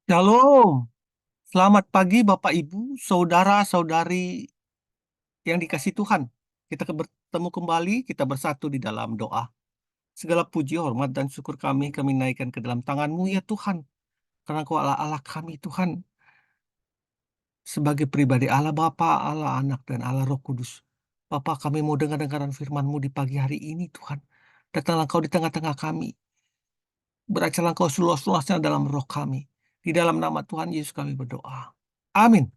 Shalom, selamat pagi Bapak Ibu, saudara-saudari yang dikasih Tuhan. Kita bertemu kembali, kita bersatu di dalam doa. Segala puji, hormat, dan syukur kami naikkan ke dalam tangan-Mu ya Tuhan. Karena Kau Allah Allah kami Tuhan, sebagai pribadi Allah Bapa, Allah Anak, dan Allah Roh Kudus. Bapa, kami mau dengar-dengaran firman-Mu di pagi hari ini Tuhan. Datanglah Kau di tengah-tengah kami. Beracalah Kau seluas-luasnya dalam roh kami. Di dalam nama Tuhan Yesus kami berdoa. Amin.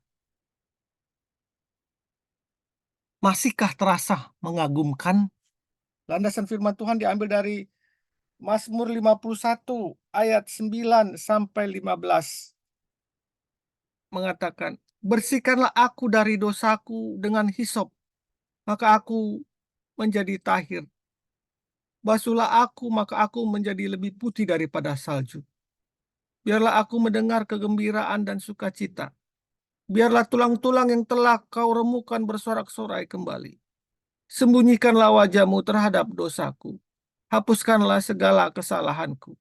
Masihkah terasa mengagumkan? Landasan firman Tuhan diambil dari Mazmur 51 ayat 9 sampai 15. Mengatakan, "Bersihkanlah aku dari dosaku dengan hisop, maka aku menjadi tahir. Basuhlah aku, maka aku menjadi lebih putih daripada salju. Biarlah aku mendengar kegembiraan dan sukacita. Biarlah tulang-tulang yang telah kau remukan bersorak-sorai kembali. Sembunyikanlah wajahmu terhadap dosaku. Hapuskanlah segala kesalahanku.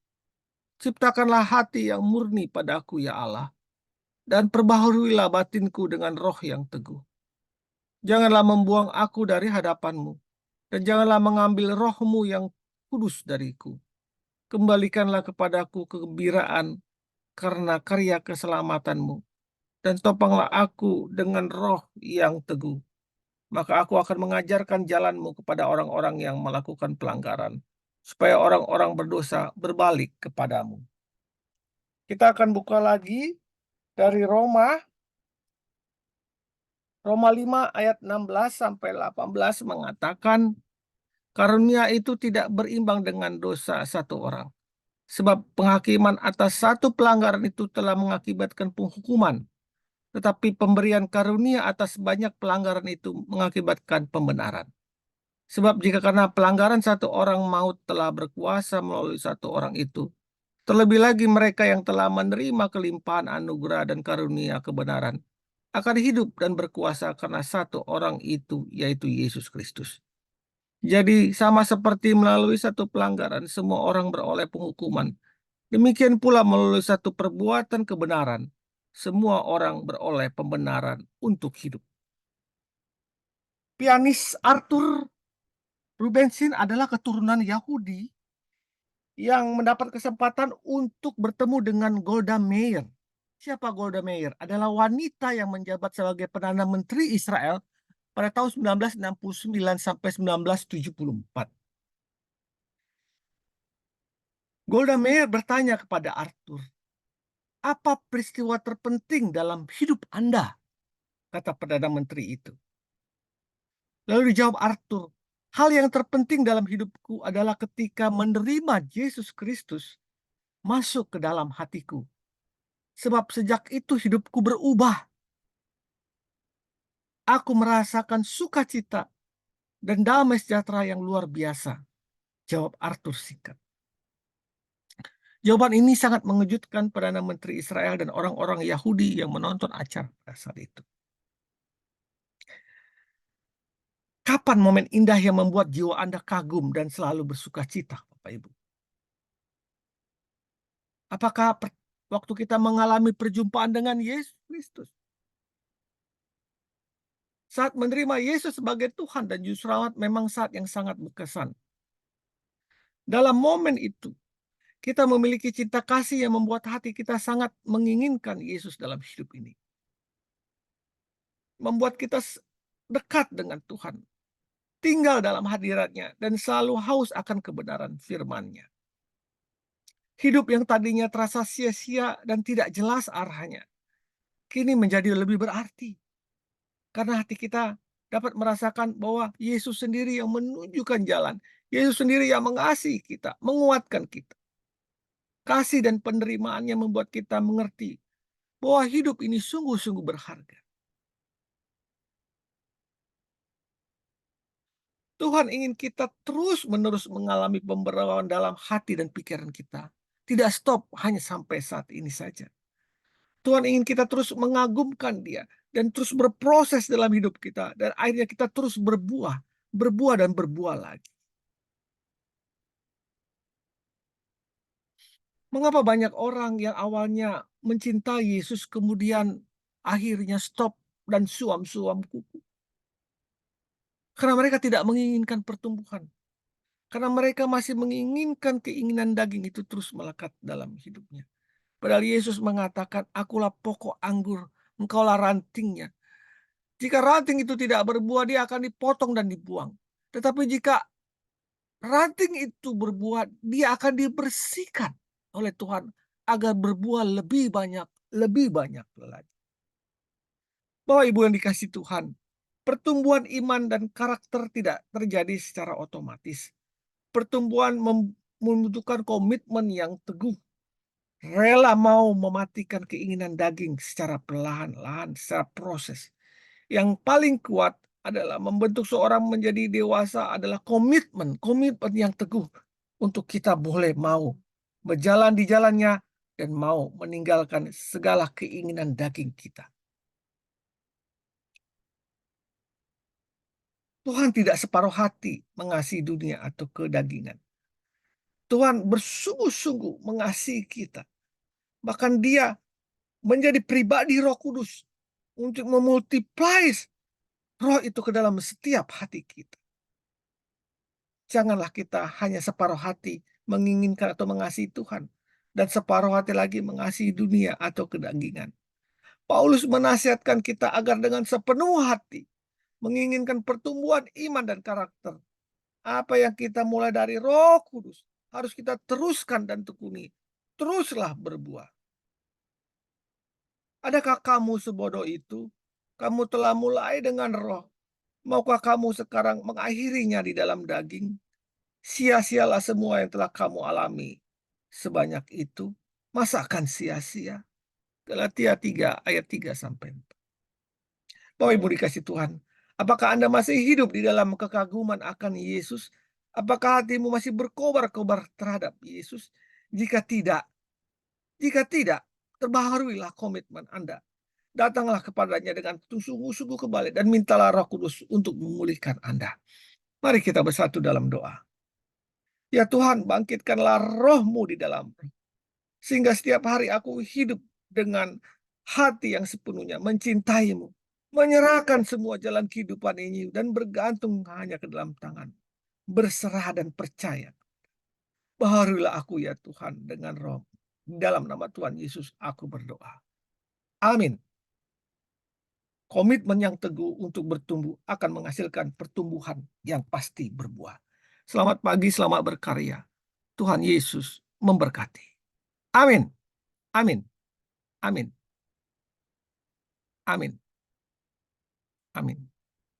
Ciptakanlah hati yang murni padaku, ya Allah, dan perbaharuilah batinku dengan roh yang teguh. Janganlah membuang aku dari hadapanmu, dan janganlah mengambil rohmu yang kudus dariku. Kembalikanlah kepadaku kegembiraan karena karya keselamatanmu, dan topanglah aku dengan roh yang teguh. Maka aku akan mengajarkan jalanmu kepada orang-orang yang melakukan pelanggaran, supaya orang-orang berdosa berbalik kepadamu. Kita akan buka lagi dari Roma 5 ayat 16 sampai 18 mengatakan, karunia itu tidak berimbang dengan dosa satu orang. Sebab penghakiman atas satu pelanggaran itu telah mengakibatkan penghukuman. Tetapi pemberian karunia atas banyak pelanggaran itu mengakibatkan pembenaran. Sebab jika karena pelanggaran satu orang maut telah berkuasa melalui satu orang itu, terlebih lagi mereka yang telah menerima kelimpahan anugerah dan karunia kebenaran akan hidup dan berkuasa karena satu orang itu, yaitu Yesus Kristus. Jadi sama seperti melalui satu pelanggaran semua orang beroleh penghukuman, demikian pula melalui satu perbuatan kebenaran semua orang beroleh pembenaran untuk hidup. Pianis Arthur Rubinstein adalah keturunan Yahudi yang mendapat kesempatan untuk bertemu dengan Golda Meir. Siapa Golda Meir? Adalah wanita yang menjabat sebagai Perdana Menteri Israel pada tahun 1969 sampai 1974. Golda Meir bertanya kepada Arthur, "Apa peristiwa terpenting dalam hidup Anda?" kata Perdana Menteri itu. Lalu dijawab Arthur, "Hal yang terpenting dalam hidupku adalah ketika menerima Yesus Kristus masuk ke dalam hatiku. Sebab sejak itu hidupku berubah. Aku merasakan sukacita dan damai sejahtera yang luar biasa," jawab Arthur singkat. Jawaban ini sangat mengejutkan Perdana Menteri Israel dan orang-orang Yahudi yang menonton acara pada saat itu. Kapan momen indah yang membuat jiwa Anda kagum dan selalu bersukacita, Bapak Ibu? Apakah waktu kita mengalami perjumpaan dengan Yesus Kristus? Saat menerima Yesus sebagai Tuhan dan Juru Selamat memang saat yang sangat berkesan. Dalam momen itu, kita memiliki cinta kasih yang membuat hati kita sangat menginginkan Yesus dalam hidup ini. Membuat kita dekat dengan Tuhan, tinggal dalam hadiratnya, dan selalu haus akan kebenaran firman-Nya. Hidup yang tadinya terasa sia-sia dan tidak jelas arahnya, kini menjadi lebih berarti. Karena hati kita dapat merasakan bahwa Yesus sendiri yang menunjukkan jalan. Yesus sendiri yang mengasihi kita, menguatkan kita. Kasih dan penerimaannya membuat kita mengerti bahwa hidup ini sungguh-sungguh berharga. Tuhan ingin kita terus-menerus mengalami pembaruan dalam hati dan pikiran kita. Tidak stop hanya sampai saat ini saja. Tuhan ingin kita terus mengagumkan Dia dan terus berproses dalam hidup kita. Dan akhirnya kita terus berbuah dan berbuah lagi. Mengapa banyak orang yang awalnya mencintai Yesus kemudian akhirnya stop dan suam-suam kuku? Karena mereka tidak menginginkan pertumbuhan. Karena mereka masih menginginkan keinginan daging itu terus melekat dalam hidupnya. Padahal Yesus mengatakan, "Akulah pokok anggur, engkaulah rantingnya." Jika ranting itu tidak berbuah, dia akan dipotong dan dibuang. Tetapi jika ranting itu berbuah, dia akan dibersihkan oleh Tuhan agar berbuah lebih banyak lagi. Bapak Ibu yang dikasih Tuhan, pertumbuhan iman dan karakter tidak terjadi secara otomatis. Pertumbuhan membutuhkan komitmen yang teguh, rela mau mematikan keinginan daging secara perlahan-lahan, secara proses. Yang paling kuat adalah membentuk seorang menjadi dewasa adalah komitmen, komitmen yang teguh untuk kita boleh mau berjalan di jalannya dan mau meninggalkan segala keinginan daging kita. Tuhan tidak separuh hati mengasihi dunia atau kedagingan. Tuhan bersungguh-sungguh mengasihi kita. Bahkan dia menjadi pribadi Roh Kudus untuk memultiply roh itu ke dalam setiap hati kita. Janganlah kita hanya separuh hati menginginkan atau mengasihi Tuhan dan separuh hati lagi mengasihi dunia atau kedagingan. Paulus menasihatkan kita agar dengan sepenuh hati menginginkan pertumbuhan iman dan karakter. Apa yang kita mulai dari Roh Kudus harus kita teruskan dan tekuni. Teruslah berbuah. Adakah kamu sebodoh itu? Kamu telah mulai dengan roh. Maukah kamu sekarang mengakhirinya di dalam daging? Sia-sialah semua yang telah kamu alami. Sebanyak itu, masa akan sia-sia? Galatia 3 ayat 3 sampai 4. Bapak Ibu dikasih Tuhan, apakah Anda masih hidup di dalam kekaguman akan Yesus? Apakah hatimu masih berkobar-kobar terhadap Yesus? Jika tidak, terbaharuilah komitmen Anda. Datanglah kepadanya dengan sungguh-sungguh kembali dan mintalah Roh Kudus untuk memulihkan Anda. Mari kita bersatu dalam doa. Ya Tuhan, bangkitkanlah roh-Mu di dalam, sehingga setiap hari aku hidup dengan hati yang sepenuhnya mencintai-Mu, menyerahkan semua jalan kehidupan ini dan bergantung hanya ke dalam tangan, berserah dan percaya. Baharulah aku ya Tuhan dengan roh. Dalam nama Tuhan Yesus aku berdoa. Amin. Komitmen yang teguh untuk bertumbuh akan menghasilkan pertumbuhan yang pasti berbuah. Selamat pagi, selamat berkarya. Tuhan Yesus memberkati. Amin. Amin. Amin. Amin. Amin.